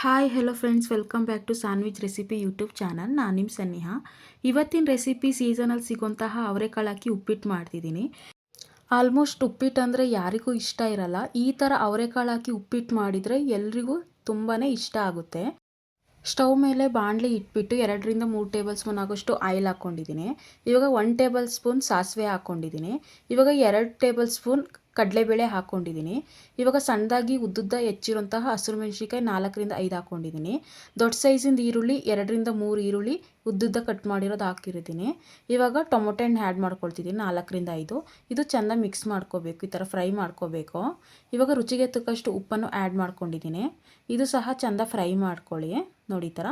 Hi hello friends, welcome back to sandwich recipe YouTube channel. ನಾನು ನಿಮ್ಮ ಸನ್ನಿಹಾ. ಇವತ್ತಿನ recipe ಸೀಸನಲ್ಲಿ ಸಿಗೋಂತಹ ಅವರೆಕಾಳು ಹಾಕಿ ಉಪ್ಪಿಟ್ಟು ಮಾಡ್ತಿದ್ದೀನಿ. ಆಲ್ಮೋಸ್ಟ್ ಉಪ್ಪಿಟ್ಟು ಅಂದರೆ ಯಾರಿಗೂ ಇಷ್ಟ ಇರಲ್ಲ. ಈ ಥರ ಅವರೆಕಾಳು ಹಾಕಿ ಉಪ್ಪಿಟ್ಟು ಮಾಡಿದರೆ ಎಲ್ರಿಗೂ ತುಂಬಾ ಇಷ್ಟ ಆಗುತ್ತೆ. ಸ್ಟವ್ ಮೇಲೆ ಬಾಣಲಿ ಇಟ್ಬಿಟ್ಟು 2 ರಿಂದ 3 ಟೇಬಲ್ ಸ್ಪೂನ್ ಆಗೋಷ್ಟು ಆಯಿಲ್ ಹಾಕ್ಕೊಂಡಿದ್ದೀನಿ. ಇವಾಗ 1 ಟೇಬಲ್ ಸ್ಪೂನ್ ಸಾಸಿವೆ ಹಾಕ್ಕೊಂಡಿದ್ದೀನಿ. ಇವಾಗ 2 ಟೇಬಲ್ ಸ್ಪೂನ್ ಕಡಲೆಬೇಳೆ ಹಾಕ್ಕೊಂಡಿದ್ದೀನಿ. ಇವಾಗ ಸಣ್ಣದಾಗಿ ಉದ್ದುದ್ದ ಹೆಚ್ಚಿರುವಂತಹ ಹಸಿರು ಮೆಣಸಿನ್ಕಾಯಿ 4 ರಿಂದ 5 ಹಾಕ್ಕೊಂಡಿದ್ದೀನಿ. ದೊಡ್ಡ ಸೈಜಿಂದ ಈರುಳ್ಳಿ 2 ರಿಂದ 3 ಈರುಳ್ಳಿ ಉದ್ದುದ್ದ ಕಟ್ ಮಾಡಿರೋದು ಹಾಕಿರ್ತೀನಿ. ಇವಾಗ ಟೊಮೊಟೊ ಹಣ್ಣು ಆ್ಯಡ್ ಮಾಡ್ಕೊಳ್ತಿದ್ದೀನಿ 4 ರಿಂದ 5. ಇದು ಚೆಂದ ಮಿಕ್ಸ್ ಮಾಡ್ಕೋಬೇಕು, ಈ ಥರ ಫ್ರೈ ಮಾಡ್ಕೋಬೇಕು. ಇವಾಗ ರುಚಿಗೆ ತಕ್ಕಷ್ಟು ಉಪ್ಪನ್ನು ಆ್ಯಡ್ ಮಾಡ್ಕೊಂಡಿದ್ದೀನಿ. ಇದು ಸಹ ಚೆಂದ ಫ್ರೈ ಮಾಡ್ಕೊಳ್ಳಿ. ನೋಡಿ ಈ ಥರ.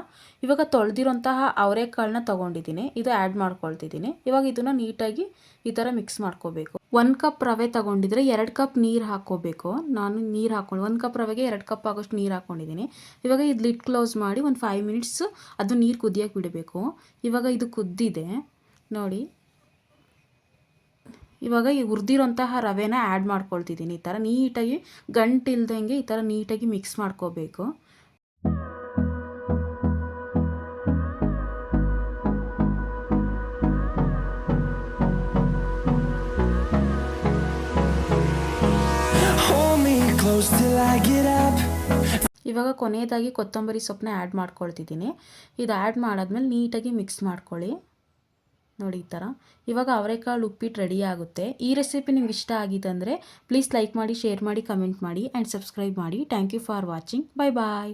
ಇವಾಗ ತೊಳೆದಿರೋಂತಹ ಅವರೆಕಾಳನ್ನ ತೊಗೊಂಡಿದ್ದೀನಿ, ಇದು ಆ್ಯಡ್ ಮಾಡ್ಕೊಳ್ತಿದ್ದೀನಿ. ಇವಾಗ ಇದನ್ನು ನೀಟಾಗಿ ಈ ಥರ ಮಿಕ್ಸ್ ಮಾಡ್ಕೋಬೇಕು. 1 ಕಪ್ ರವೆ ತೊಗೊಂಡಿದ್ರೆ 2 ಕಪ್ ನೀರು ಹಾಕ್ಕೋಬೇಕು. ನಾನು ನೀರು ಹಾಕ್ಕೊಂಡು 1 ಕಪ್ ರವೆಗೆ 2 ಕಪ್ ಆಗೋಷ್ಟು ನೀರು ಹಾಕ್ಕೊಂಡಿದ್ದೀನಿ. ಇವಾಗ ಇದು ಲಿಡ್ ಕ್ಲೋಸ್ ಮಾಡಿ ಒಂದು 5 ಮಿನಿಟ್ಸ್ ಅದು ನೀರು ಕುದಿಯೋಕೆ ಬಿಡಬೇಕು. ಇವಾಗ ಇದು ಕುದ್ದಿದೆ ನೋಡಿ. ಇವಾಗ ಈ ಹುರಿದಿರೋಂತಹ ರವೆನ ಆ್ಯಡ್ ಮಾಡ್ಕೊಳ್ತಿದ್ದೀನಿ. ಈ ಥರ ನೀಟಾಗಿ ಗಂಟಿಲ್ದಂಗೆ ಈ ಥರ ನೀಟಾಗಿ ಮಿಕ್ಸ್ ಮಾಡ್ಕೋಬೇಕು. ಇವಾಗ ಕೊನೆಯದಾಗಿ ಕೊತ್ತಂಬರಿ ಸೊಪ್ಪನ್ನ ಆ್ಯಡ್ ಮಾಡ್ಕೊಳ್ತಿದ್ದೀನಿ. ಇದು ಆ್ಯಡ್ ಮಾಡಾದ್ಮೇಲೆ ನೀಟಾಗಿ ಮಿಕ್ಸ್ ಮಾಡ್ಕೊಳ್ಳಿ. ನೋಡಿ ಈ ಥರ. ಇವಾಗ ಅವರೆಕಾಳು ಉಪ್ಪಿಟ್ಟು ರೆಡಿ ಆಗುತ್ತೆ. ಈ ರೆಸಿಪಿ ನಿಮ್ಗೆ ಇಷ್ಟ ಆಗಿದೆ ಅಂದರೆ ಪ್ಲೀಸ್ ಲೈಕ್ ಮಾಡಿ, ಶೇರ್ ಮಾಡಿ, ಕಮೆಂಟ್ ಮಾಡಿ ಆ್ಯಂಡ್ ಸಬ್ಸ್ಕ್ರೈಬ್ ಮಾಡಿ. Thank you for watching. Bye bye.